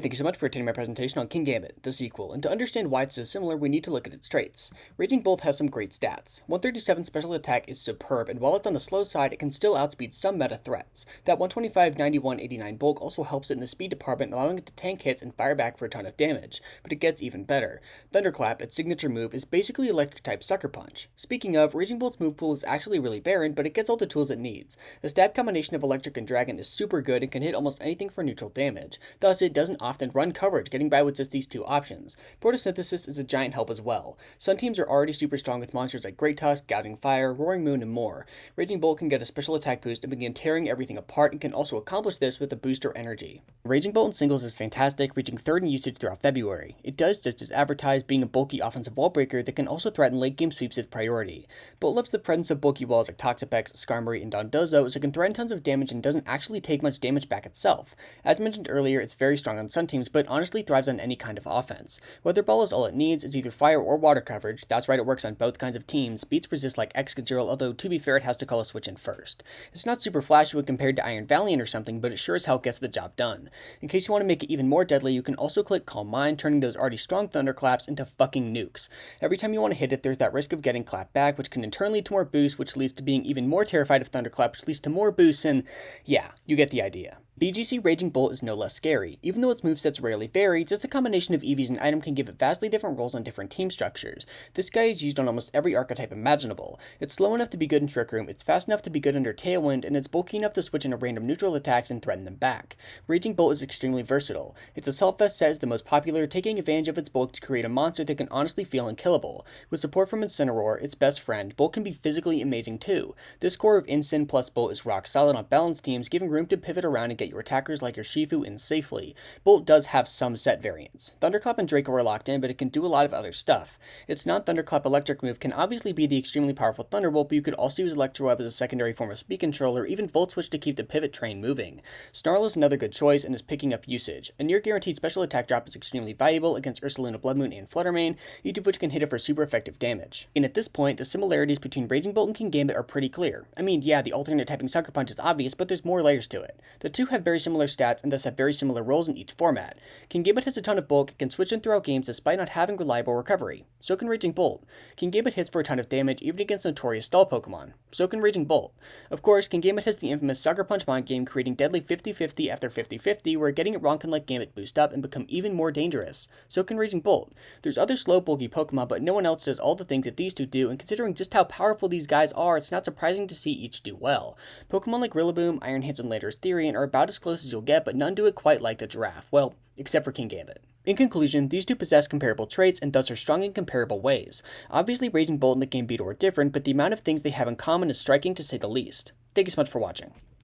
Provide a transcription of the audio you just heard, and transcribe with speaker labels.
Speaker 1: Thank you so much for attending my presentation on King Gambit, the sequel, and to understand why it's so similar, we need to look at its traits. Raging Bolt has some great stats. 137 special attack is superb, and while it's on the slow side, it can still outspeed some meta threats. That 125, 91, 89 bulk also helps it in the speed department, allowing it to tank hits and fire back for a ton of damage, but it gets even better. Thunderclap, its signature move, is basically electric-type Sucker Punch. Speaking of, Raging Bolt's move pool is actually really barren, but it gets all the tools it needs. The stab combination of Electric and Dragon is super good and can hit almost anything for neutral damage, thus it doesn't often run coverage, getting by with just these two options. Photosynthesis is a giant help as well. Sun teams are already super strong with monsters like Great Tusk, Gouging Fire, Roaring Moon, and more. Raging Bolt can get a special attack boost and begin tearing everything apart, and can also accomplish this with a booster energy. Raging Bolt in singles is fantastic, reaching third in usage throughout February. It does just as advertised, being a bulky offensive wall breaker that can also threaten late game sweeps with priority. Bolt loves the presence of bulky walls like Toxapex, Skarmory, and Dondozo, so it can threaten tons of damage and doesn't actually take much damage back itself. As mentioned earlier, it's very strong on Sun teams, but honestly thrives on any kind of offense. Weather Ball is all it needs, is either fire or water coverage. That's right, it works on both kinds of teams. Beats resist like Excadrill, although to be fair, it has to call a switch in first. It's not super flashy when compared to Iron Valiant or something, but it sure as hell gets the job done. In case you want to make it even more deadly, you can also click Calm Mind, turning those already strong thunderclaps into fucking nukes. Every time you want to hit it, there's that risk of getting clapped back, which can in turn lead to more boosts, which leads to being even more terrified of thunderclap, which leads to more boosts, and yeah, you get the idea. VGC Raging Bolt is no less scary. Even though its movesets rarely vary, just a combination of EVs and item can give it vastly different roles on different team structures. This guy is used on almost every archetype imaginable. It's slow enough to be good in Trick Room, it's fast enough to be good under Tailwind, and it's bulky enough to switch into random neutral attacks and threaten them back. Raging Bolt is extremely versatile. Its Assault Vest set is the most popular, taking advantage of its bulk to create a monster that can honestly feel unkillable. With support from Incineroar, its best friend, Bolt can be physically amazing too. This core of Incin plus Bolt is rock solid on balanced teams, giving room to pivot around and get your attackers like your Shifu in safely. Bolt does have some set variants. Thunderclap and Draco are locked in, but it can do a lot of other stuff. Its non-Thunderclap electric move can obviously be the extremely powerful Thunderbolt, but you could also use Electroweb as a secondary form of speed control, or even Volt Switch to keep the pivot train moving. Snarl is another good choice and is picking up usage. A near guaranteed special attack drop is extremely valuable against Ursaluna Bloodmoon and Fluttermane, each of which can hit it for super effective damage. And at this point, the similarities between Raging Bolt and King Gambit are pretty clear. I mean, yeah, the alternate typing Sucker Punch is obvious, but there's more layers to it. The two have very similar stats and thus have very similar roles in each format. King Gambit has a ton of bulk, it can switch in throughout games despite not having reliable recovery. So can Raging Bolt. King Gambit hits for a ton of damage even against notorious stall Pokemon. So can Raging Bolt. Of course, King Gambit has the infamous Sucker Punch mind game, creating deadly 50-50 after 50-50, where getting it wrong can let Gambit boost up and become even more dangerous. So can Raging Bolt. There's other slow bulky Pokemon, but no one else does all the things that these two do, and considering just how powerful these guys are, it's not surprising to see each do well. Pokemon like Rillaboom, Iron Hands, and Landorus Therian are about as close as you'll get, but none do it quite like the Giraffe. Well, except for King Gambit. In conclusion, these two possess comparable traits and thus are strong in comparable ways. Obviously, Raging Bolt and the Game Beetle are different, but the amount of things they have in common is striking to say the least. Thank you so much for watching.